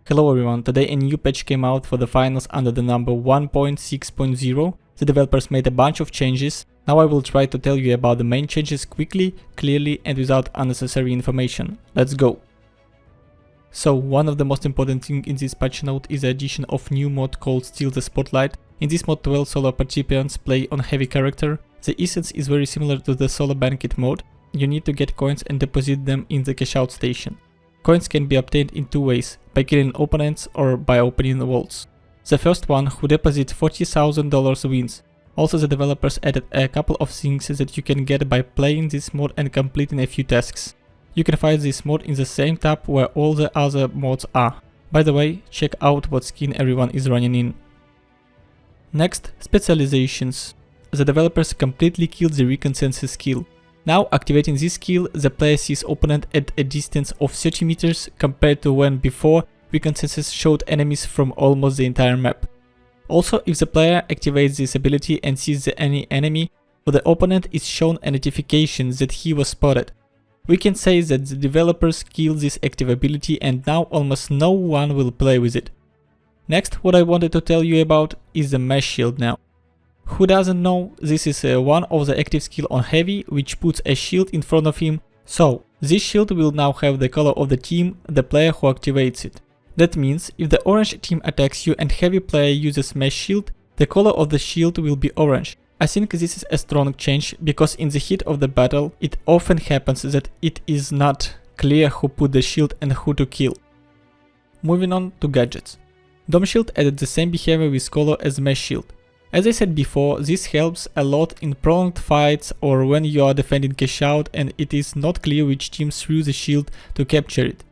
Hello everyone, today a new patch came out for the finals under the number 1.6.0. The developers made a bunch of changes. Now I will try to tell you about the main changes quickly, clearly and without unnecessary information. Let's go! So, one of the most important things in this patch note is the addition of new mod called Steal the Spotlight. In this mod 12 solo participants play on heavy character. The essence is very similar to the solo banquet mode. You need to get coins and deposit them in the cash out station. Coins can be obtained in two ways, by killing opponents or by opening the vaults. The first one, who deposits $40,000 wins. Also the developers added a couple of things that you can get by playing this mod and completing a few tasks. You can find this mod in the same tab where all the other mods are. By the way, check out what skin everyone is running in. Next, Specializations. The developers completely killed the Recon senses skill. Now, activating this skill, the player sees opponent at a distance of 30 meters compared to when before Recon senses showed enemies from almost the entire map. Also, if the player activates this ability and sees any enemy, for the opponent is shown a notification that he was spotted. We can say that the developers killed this active ability and now almost no one will play with it. Next, what I wanted to tell you about is the mesh shield now. Who doesn't know, this is one of the active skill on heavy, which puts a shield in front of him. So, this shield will now have the color of the team, the player who activates it. That means, if the orange team attacks you and heavy player uses mesh shield, the color of the shield will be orange. I think this is a strong change, because in the heat of the battle, it often happens that it is not clear who put the shield and who to kill. Moving on to gadgets. Dome shield added the same behavior with color as mesh shield. As I said before, this helps a lot in prolonged fights or when you are defending cash out and it is not clear which team threw the shield to capture it.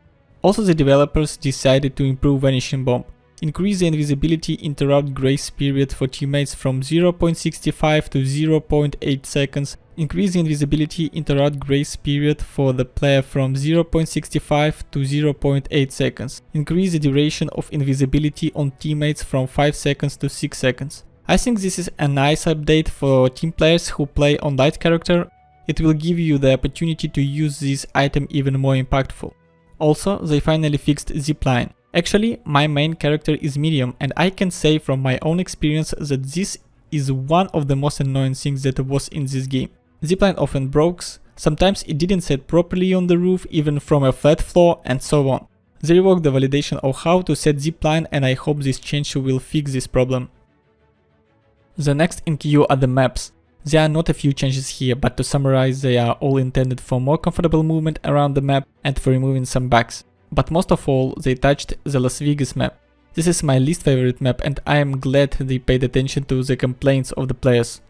Also, the developers decided to improve Vanishing Bomb. Increase the invisibility interrupt grace period for teammates from 0.65 to 0.8 seconds. Increase the invisibility interrupt grace period for the player from 0.65 to 0.8 seconds. Increase the duration of invisibility on teammates from 5 seconds to 6 seconds. I think this is a nice update for team players who play on light character. It will give you the opportunity to use this item even more impactful. Also, they finally fixed zipline. Actually, my main character is medium and I can say from my own experience that this is one of the most annoying things that was in this game. Zipline often breaks, sometimes it didn't set properly on the roof even from a flat floor and so on. They reworked the validation of how to set zipline and I hope this change will fix this problem. The next in queue are the maps. There are not a few changes here, but to summarize, they are all intended for more comfortable movement around the map and for removing some bugs. But most of all, they touched the Las Vegas map. This is my least favorite map and I am glad they paid attention to the complaints of the players.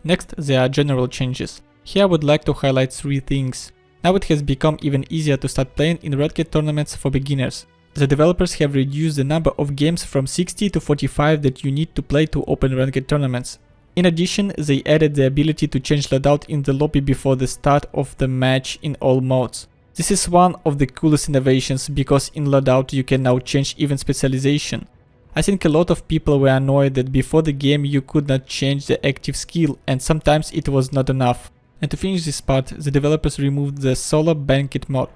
Next, there are general changes. Here I would like to highlight three things. Now it has become even easier to start playing in ranked tournaments for beginners. The developers have reduced the number of games from 60 to 45 that you need to play to open ranked tournaments. In addition, they added the ability to change loadout in the lobby before the start of the match in all modes. This is one of the coolest innovations because in loadout you can now change even specialization. I think a lot of people were annoyed that before the game you could not change the active skill and sometimes it was not enough. And to finish this part, the developers removed the solo banquet mod.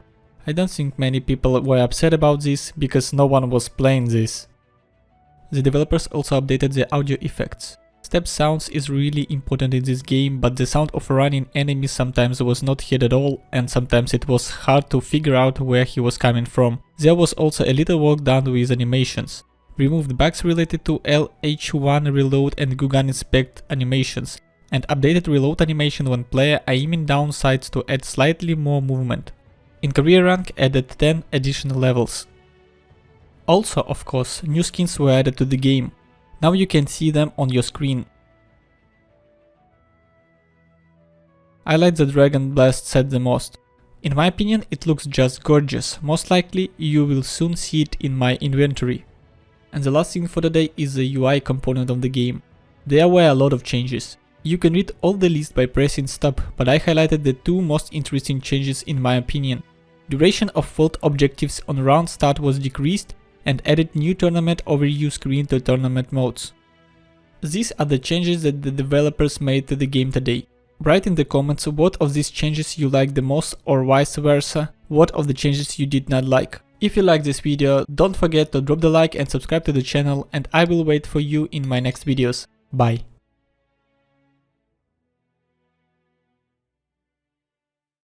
I don't think many people were upset about this, because no one was playing this. The developers also updated the audio effects. Step sounds is really important in this game, but the sound of running enemies sometimes was not heard at all, and sometimes it was hard to figure out where he was coming from. There was also a little work done with animations. Removed bugs related to LH1 reload and Gugan inspect animations, and updated reload animation when player aiming down sights to add slightly more movement. In career rank added 10 additional levels. Also, of course, new skins were added to the game. Now you can see them on your screen. I like the Dragon Blast set the most. In my opinion, it looks just gorgeous. Most likely you will soon see it in my inventory. And the last thing for today is the UI component of the game. There were a lot of changes. You can read all the list by pressing stop, but I highlighted the two most interesting changes in my opinion. Duration of vault objectives on round start was decreased and added new tournament overview screen to tournament modes. These are the changes that the developers made to the game today. Write in the comments what of these changes you like the most or vice versa, what of the changes you did not like. If you like this video, don't forget to drop the like and subscribe to the channel, and I will wait for you in my next videos. Bye.